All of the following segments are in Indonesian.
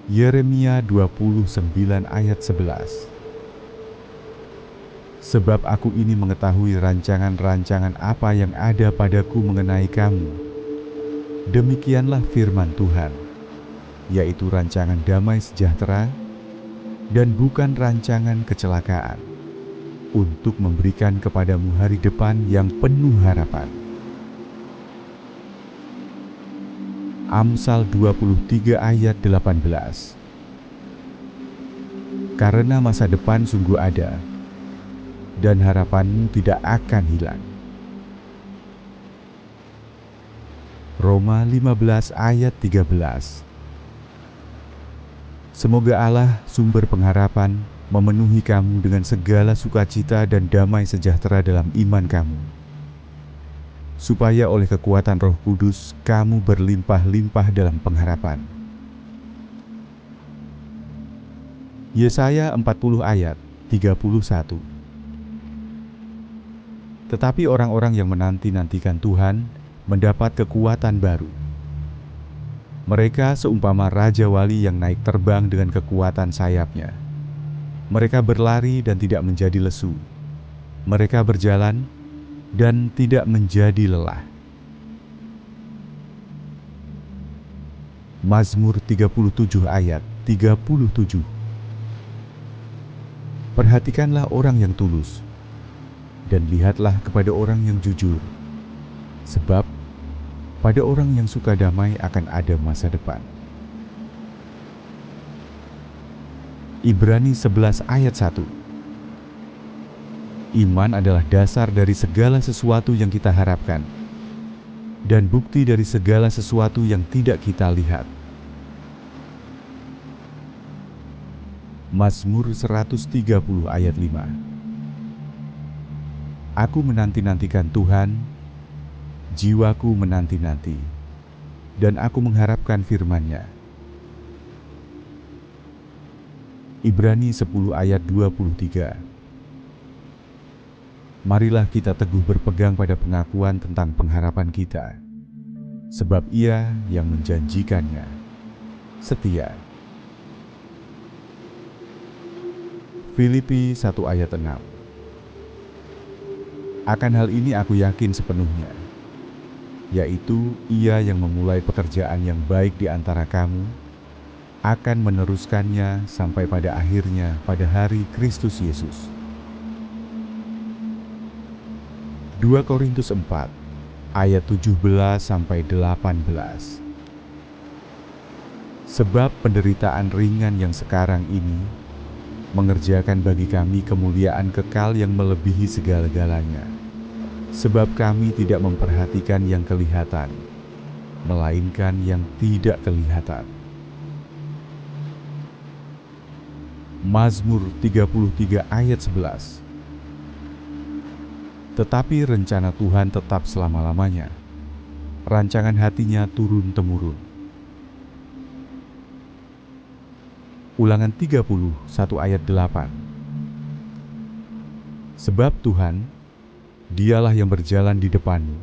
Yeremia 29 ayat 11. Sebab aku ini mengetahui rancangan-rancangan apa yang ada padaku mengenai kamu. Demikianlah firman Tuhan, yaitu rancangan damai sejahtera dan bukan rancangan kecelakaan, untuk memberikan kepadamu hari depan yang penuh harapan. Amsal 23 ayat 18. Karena masa depan sungguh ada, dan harapanmu tidak akan hilang. Roma 15 ayat 13. Semoga Allah, sumber pengharapan, memenuhi kamu dengan segala sukacita dan damai sejahtera dalam iman kamu, supaya oleh kekuatan Roh Kudus kamu berlimpah-limpah dalam pengharapan. Yesaya 40 ayat 31. Tetapi orang-orang yang menanti-nantikan Tuhan mendapat kekuatan baru. Mereka seumpama Raja Wali yang naik terbang dengan kekuatan sayapnya. Mereka berlari dan tidak menjadi lesu. Mereka berjalan dan tidak menjadi lelah. Mazmur 37 ayat 37. Perhatikanlah orang yang tulus, dan lihatlah kepada orang yang jujur, sebab pada orang yang suka damai akan ada masa depan. Ibrani 11 ayat 1. Iman adalah dasar dari segala sesuatu yang kita harapkan, dan bukti dari segala sesuatu yang tidak kita lihat. Mazmur 130 ayat 5. Aku menanti-nantikan Tuhan, jiwaku menanti-nanti, dan aku mengharapkan firman-Nya. Ibrani 10 ayat 23. Marilah kita teguh berpegang pada pengakuan tentang pengharapan kita, sebab Ia yang menjanjikannya setia. Filipi 1 ayat 6. Akan hal ini aku yakin sepenuhnya, yaitu Ia yang memulai pekerjaan yang baik di antara kamu akan meneruskannya sampai pada akhirnya pada hari Kristus Yesus. 2 Korintus 4 ayat 17 sampai 18. Sebab penderitaan ringan yang sekarang ini mengerjakan bagi kami kemuliaan kekal yang melebihi segala-galanya. Sebab kami tidak memperhatikan yang kelihatan, melainkan yang tidak kelihatan. Mazmur 33 ayat 11. Tetapi rencana Tuhan tetap selama-lamanya, rancangan hatinya turun-temurun. Ulangan 30, 1 ayat 8. Sebab Tuhan, Dialah yang berjalan di depanmu.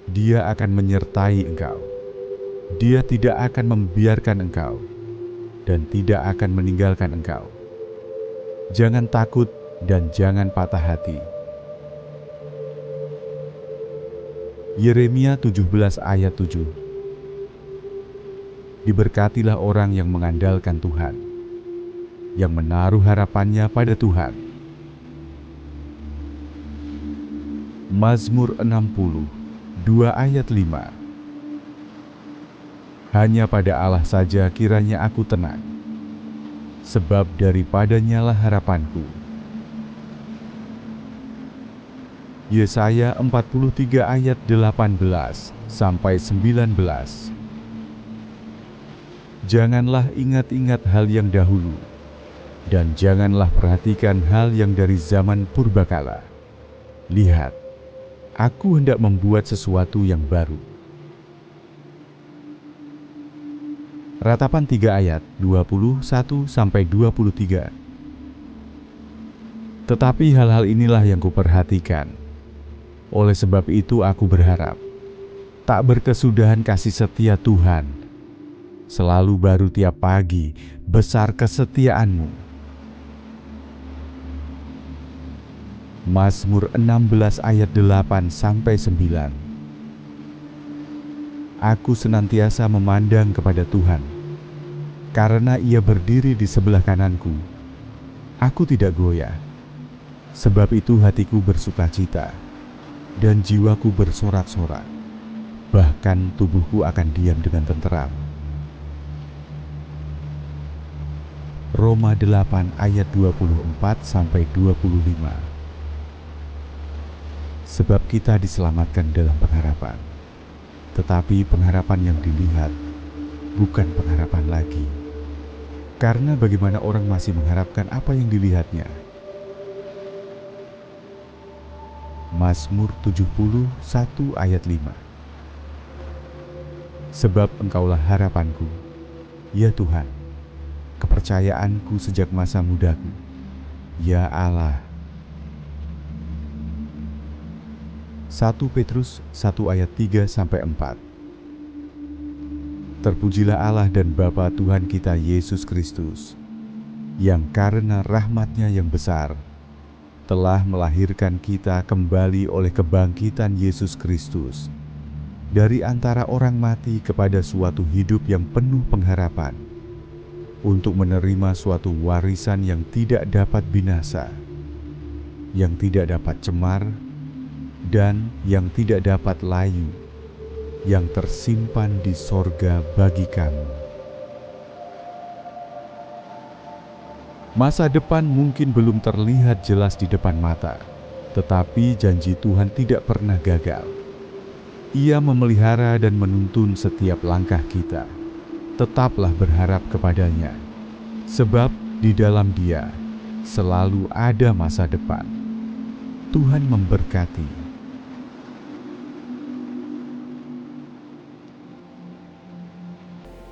Dia akan menyertai engkau. Dia tidak akan membiarkan engkau, dan tidak akan meninggalkan engkau. Jangan takut dan jangan patah hati. Yeremia 17 ayat 7. Diberkatilah orang yang mengandalkan Tuhan, yang menaruh harapannya pada Tuhan. Mazmur 60, 2 ayat 5. Hanya pada Allah saja kiranya aku tenang, sebab daripadanya lah harapanku. Yesaya 43 ayat 18 sampai 19. Janganlah ingat-ingat hal yang dahulu, dan janganlah perhatikan hal yang dari zaman purbakala. Lihat, aku hendak membuat sesuatu yang baru. Ratapan 3 ayat 21 sampai 23. Tetapi hal-hal inilah yang kuperhatikan. Oleh sebab itu aku berharap, tak berkesudahan kasih setia Tuhan, selalu baru tiap pagi, besar kesetiaan-Mu. Mazmur 16 ayat 8-9. Aku senantiasa memandang kepada Tuhan, karena Ia berdiri di sebelah kananku. Aku tidak goyah, sebab itu hatiku bersukacita, dan jiwaku bersorak-sorak, bahkan tubuhku akan diam dengan tenteram. Roma 8 ayat 24-25. Sebab kita diselamatkan dalam pengharapan, tetapi pengharapan yang dilihat bukan pengharapan lagi. Karena bagaimana orang masih mengharapkan apa yang dilihatnya? Mazmur 71 ayat 5. Sebab Engkaulah harapanku, ya Tuhan, kepercayaanku sejak masa mudaku, ya Allah. 1 Petrus 1 ayat 3-4. Terpujilah Allah dan Bapa Tuhan kita Yesus Kristus, yang karena rahmat-Nya yang besar telah melahirkan kita kembali oleh kebangkitan Yesus Kristus dari antara orang mati kepada suatu hidup yang penuh pengharapan, untuk menerima suatu warisan yang tidak dapat binasa, yang tidak dapat cemar, dan yang tidak dapat layu, yang tersimpan di sorga bagi kamu. Masa depan mungkin belum terlihat jelas di depan mata, tetapi janji Tuhan tidak pernah gagal. Ia memelihara dan menuntun setiap langkah kita. Tetaplah berharap kepada-Nya, sebab di dalam Dia selalu ada masa depan. Tuhan memberkati.